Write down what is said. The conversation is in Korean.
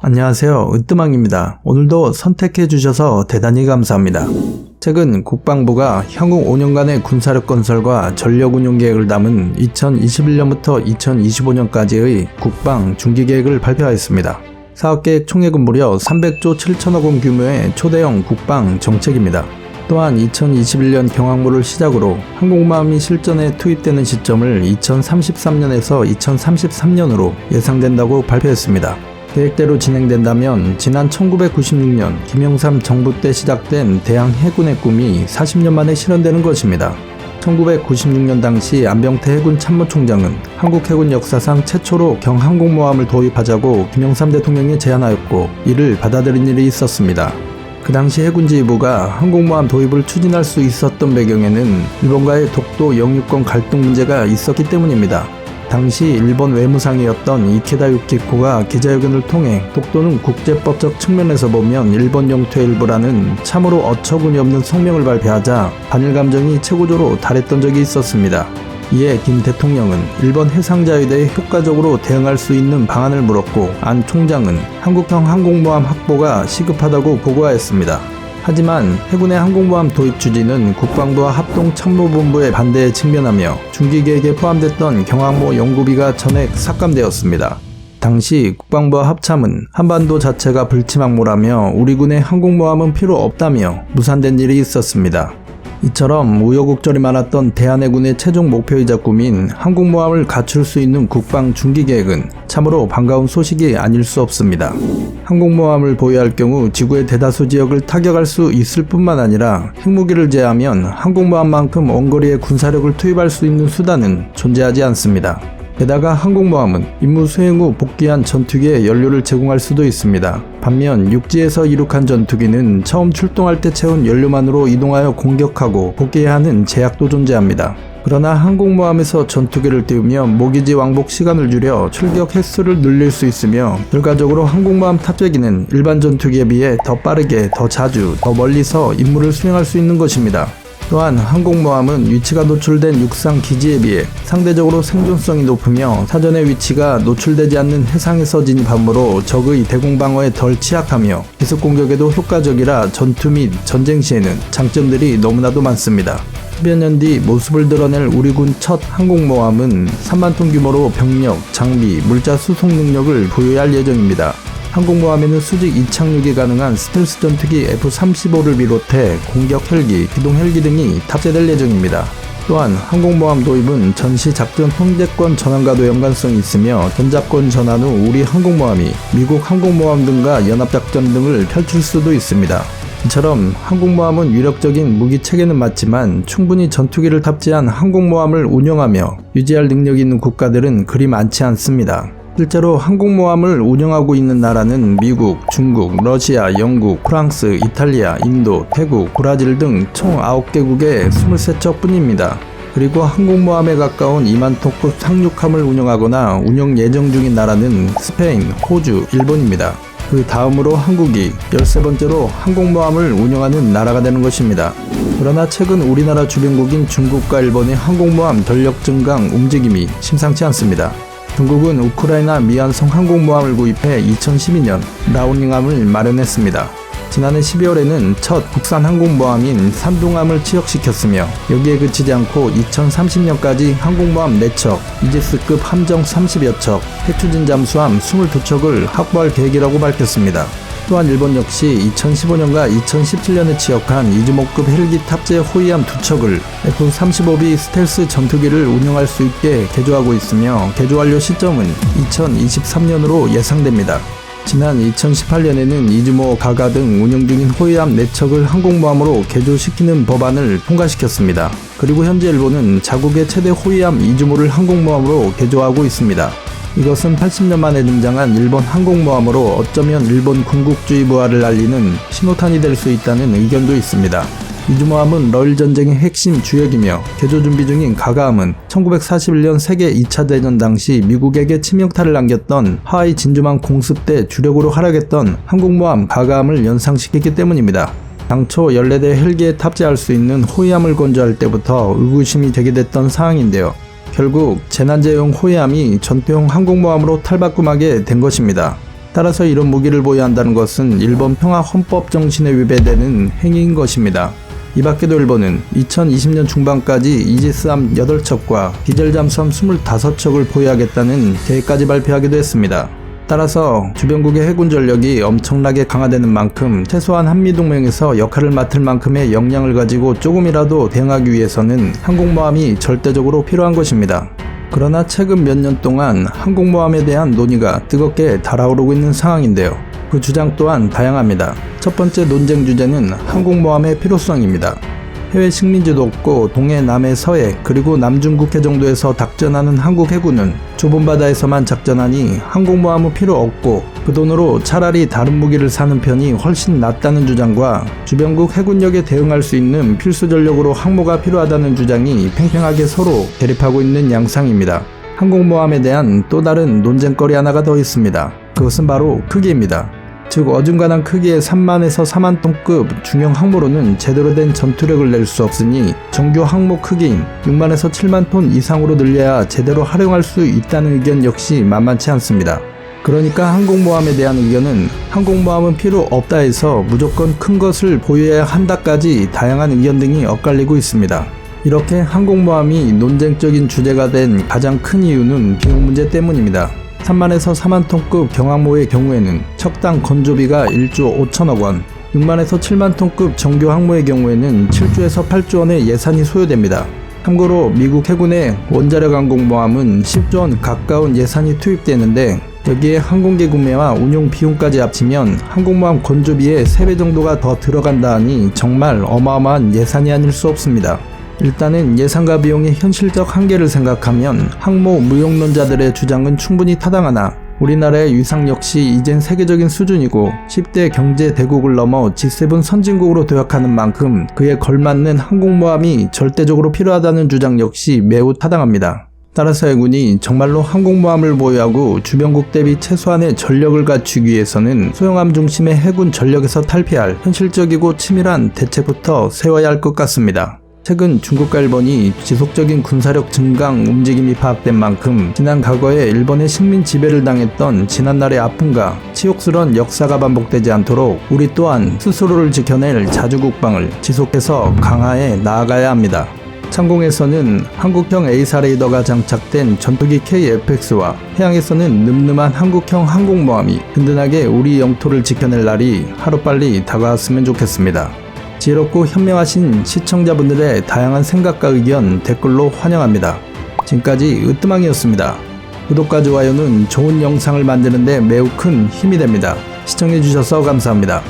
안녕하세요. 으뜸왕입니다. 오늘도 선택해 주셔서 대단히 감사합니다. 최근 국방부가 향후 5년간의 군사력 건설과 전력 운용 계획을 담은 2021년부터 2025년까지의 국방 중기 계획을 발표하였습니다. 사업계획 총액은 무려 300조 7천억 원 규모의 초대형 국방 정책입니다. 또한 2021년 경항모를 시작으로 항공모함이 실전에 투입되는 시점을 2033년에서 2033년으로 예상된다고 발표했습니다. 계획대로 진행된다면 지난 1996년 김영삼 정부 때 시작된 대항 해군의 꿈이 40년 만에 실현되는 것입니다. 1996년 당시 안병태 해군 참모총장은 한국 해군 역사상 최초로 경항공모함을 도입하자고 김영삼 대통령이 제안하였고 이를 받아들인 일이 있었습니다. 그 당시 해군지휘부가 항공모함 도입을 추진할 수 있었던 배경에는 일본과의 독도 영유권 갈등 문제가 있었기 때문입니다. 당시 일본 외무상이었던 이케다 유키코가 기자회견을 통해 독도는 국제법적 측면에서 보면 일본 영토의 일부라는 참으로 어처구니 없는 성명을 발표하자 반일 감정이 최고조로 달했던 적이 있었습니다. 이에 김 대통령은 일본 해상자에 대해 효과적으로 대응할 수 있는 방안을 물었고 안 총장은 한국형 항공모함 확보가 시급하다고 보고하였습니다. 하지만 해군의 항공모함 도입 추진은 국방부와 합동참모본부의 반대에 직면하며 중기계획에 포함됐던 경항모 연구비가 전액 삭감되었습니다. 당시 국방부와 합참은 한반도 자체가 불치망모라며 우리 군의 항공모함은 필요 없다며 무산된 일이 있었습니다. 이처럼 우여곡절이 많았던 대한해군의 최종 목표이자 꿈인 항공모함을 갖출 수 있는 국방 중기계획은 참으로 반가운 소식이 아닐 수 없습니다. 항공모함을 보유할 경우 지구의 대다수 지역을 타격할 수 있을 뿐만 아니라 핵무기를 제외하면 항공모함만큼 원거리의 군사력을 투입할 수 있는 수단은 존재하지 않습니다. 게다가 항공모함은 임무 수행 후 복귀한 전투기에 연료를 제공할 수도 있습니다. 반면 육지에서 이륙한 전투기는 처음 출동할 때 채운 연료만으로 이동하여 공격하고 복귀해야 하는 제약도 존재합니다. 그러나 항공모함에서 전투기를 띄우면 모기지 왕복 시간을 줄여 출격 횟수를 늘릴 수 있으며 결과적으로 항공모함 탑재기는 일반 전투기에 비해 더 빠르게, 더 자주, 더 멀리서 임무를 수행할 수 있는 것입니다. 또한 항공모함은 위치가 노출된 육상 기지에 비해 상대적으로 생존성이 높으며 사전의 위치가 노출되지 않는 해상에서 진입하므로 적의 대공방어에 덜 취약하며 기습 공격에도 효과적이라 전투 및 전쟁 시에는 장점들이 너무나도 많습니다. 10여 년 뒤 모습을 드러낼 우리 군 첫 항공모함은 3만 톤 규모로 병력, 장비, 물자 수송 능력을 보유할 예정입니다. 항공모함에는 수직 이착륙이 가능한 스텔스 전투기 F-35를 비롯해 공격 헬기, 기동 헬기 등이 탑재될 예정입니다. 또한 항공모함 도입은 전시 작전 통제권 전환과도 연관성이 있으며 전작권 전환 후 우리 항공모함이 미국 항공모함 등과 연합작전 등을 펼칠 수도 있습니다. 이처럼 항공모함은 위력적인 무기 체계는 맞지만 충분히 전투기를 탑재한 항공모함을 운영하며 유지할 능력이 있는 국가들은 그리 많지 않습니다. 실제로 항공모함을 운영하고 있는 나라는 미국, 중국, 러시아, 영국, 프랑스, 이탈리아, 인도, 태국, 브라질 등 총 9개국의 23척 뿐입니다. 그리고 항공모함에 가까운 2만 톤급 상륙함을 운영하거나 운영 예정 중인 나라는 스페인, 호주, 일본입니다. 그 다음으로 한국이 13번째로 항공모함을 운영하는 나라가 되는 것입니다. 그러나 최근 우리나라 주변국인 중국과 일본의 항공모함 전력 증강 움직임이 심상치 않습니다. 중국은 우크라이나 미완성 항공모함을 구입해 2012년 라오닝함을 마련했습니다. 지난해 12월에는 첫 국산 항공모함인 산둥함을 취역시켰으며 여기에 그치지 않고 2030년까지 항공모함 4척, 이지스급 함정 30여 척, 해추진 잠수함 22척을 확보할 계획이라고 밝혔습니다. 또한 일본 역시 2015년과 2017년에 취역한 이즈모급 헬기 탑재 호위함 2척을 F-35B 스텔스 전투기를 운용할 수 있게 개조하고 있으며 개조 완료 시점은 2023년으로 예상됩니다. 지난 2018년에는 이즈모, 가가 등 운영 중인 호위함 4척을 항공모함으로 개조시키는 법안을 통과시켰습니다. 그리고 현재 일본은 자국의 최대 호위함 이즈모를 항공모함으로 개조하고 있습니다. 이것은 80년 만에 등장한 일본 항공모함으로 어쩌면 일본 군국주의 부활을 알리는 신호탄이 될 수 있다는 의견도 있습니다. 이즈모함은 러일 전쟁의 핵심 주역이며 개조 준비 중인 가가함은 1941년 세계 2차 대전 당시 미국에게 치명타를 남겼던 하와이 진주만 공습 때 주력으로 활약했던 항공모함 가가함을 연상시켰기 때문입니다. 당초 14대 헬기에 탑재할 수 있는 호위함을 건조할 때부터 의구심이 제기됐던 사항인데요. 결국 재난제용 호위함이 전투용 항공모함으로 탈바꿈하게 된 것입니다. 따라서 이런 무기를 보유한다는 것은 일본 평화 헌법 정신에 위배되는 행위인 것입니다. 이 밖에도 일본은 2020년 중반까지 이지스함 8척과 디젤 잠수함 25척을 보유하겠다는 계획까지 발표하기도 했습니다. 따라서 주변국의 해군 전력이 엄청나게 강화되는 만큼 최소한 한미동맹에서 역할을 맡을 만큼의 역량을 가지고 조금이라도 대응하기 위해서는 항공모함이 절대적으로 필요한 것입니다. 그러나 최근 몇 년 동안 항공모함에 대한 논의가 뜨겁게 달아오르고 있는 상황인데요. 그 주장 또한 다양합니다. 첫 번째 논쟁 주제는 항공모함의 필요성입니다. 해외 식민지도 없고 동해, 남해, 서해 그리고 남중국해 정도에서 작전하는 한국 해군은 좁은 바다에서만 작전하니 항공모함은 필요 없고 그 돈으로 차라리 다른 무기를 사는 편이 훨씬 낫다는 주장과 주변국 해군력에 대응할 수 있는 필수 전력으로 항모가 필요하다는 주장이 팽팽하게 서로 대립하고 있는 양상입니다. 항공모함에 대한 또 다른 논쟁거리 하나가 더 있습니다. 그것은 바로 크기입니다. 즉 어중간한 크기의 3만에서 4만 톤급 중형 항모로는 제대로 된 전투력을 낼 수 없으니 정규 항모 크기인 6만에서 7만 톤 이상으로 늘려야 제대로 활용할 수 있다는 의견 역시 만만치 않습니다. 그러니까 항공모함에 대한 의견은 항공모함은 필요 없다 해서 무조건 큰 것을 보유해야 한다까지 다양한 의견 등이 엇갈리고 있습니다. 이렇게 항공모함이 논쟁적인 주제가 된 가장 큰 이유는 비용 문제 때문입니다. 3만에서 4만 톤급 경항모의 경우에는 척당 건조비가 1조 5천억 원, 6만에서 7만 톤급 정규 항모의 경우에는 7조에서 8조 원의 예산이 소요됩니다. 참고로 미국 해군의 원자력 항공모함은 10조 원 가까운 예산이 투입되는데 여기에 항공기 구매와 운용 비용까지 합치면 항공모함 건조비의 3배 정도가 더 들어간다 하니 정말 어마어마한 예산이 아닐 수 없습니다. 일단은 예산과 비용의 현실적 한계를 생각하면 항모 무용론자들의 주장은 충분히 타당하나 우리나라의 위상 역시 이젠 세계적인 수준이고 10대 경제 대국을 넘어 G7 선진국으로 도약하는 만큼 그에 걸맞는 항공모함이 절대적으로 필요하다는 주장 역시 매우 타당합니다. 따라서 해군이 정말로 항공모함을 보유하고 주변국 대비 최소한의 전력을 갖추기 위해서는 소형함 중심의 해군 전력에서 탈피할 현실적이고 치밀한 대책부터 세워야 할 것 같습니다. 최근 중국과 일본이 지속적인 군사력 증강 움직임이 파악된 만큼 지난 과거에 일본의 식민 지배를 당했던 지난날의 아픔과 치욕스런 역사가 반복되지 않도록 우리 또한 스스로를 지켜낼 자주국방을 지속해서 강화해 나아가야 합니다. 상공에서는 한국형 A사 레이더가 장착된 전투기 KF-X와 해양에서는 늠름한 한국형 항공모함이 든든하게 우리 영토를 지켜낼 날이 하루빨리 다가왔으면 좋겠습니다. 지혜롭고 현명하신 시청자분들의 다양한 생각과 의견 댓글로 환영합니다. 지금까지 으뜸왕이었습니다. 구독과 좋아요는 좋은 영상을 만드는 데 매우 큰 힘이 됩니다. 시청해주셔서 감사합니다.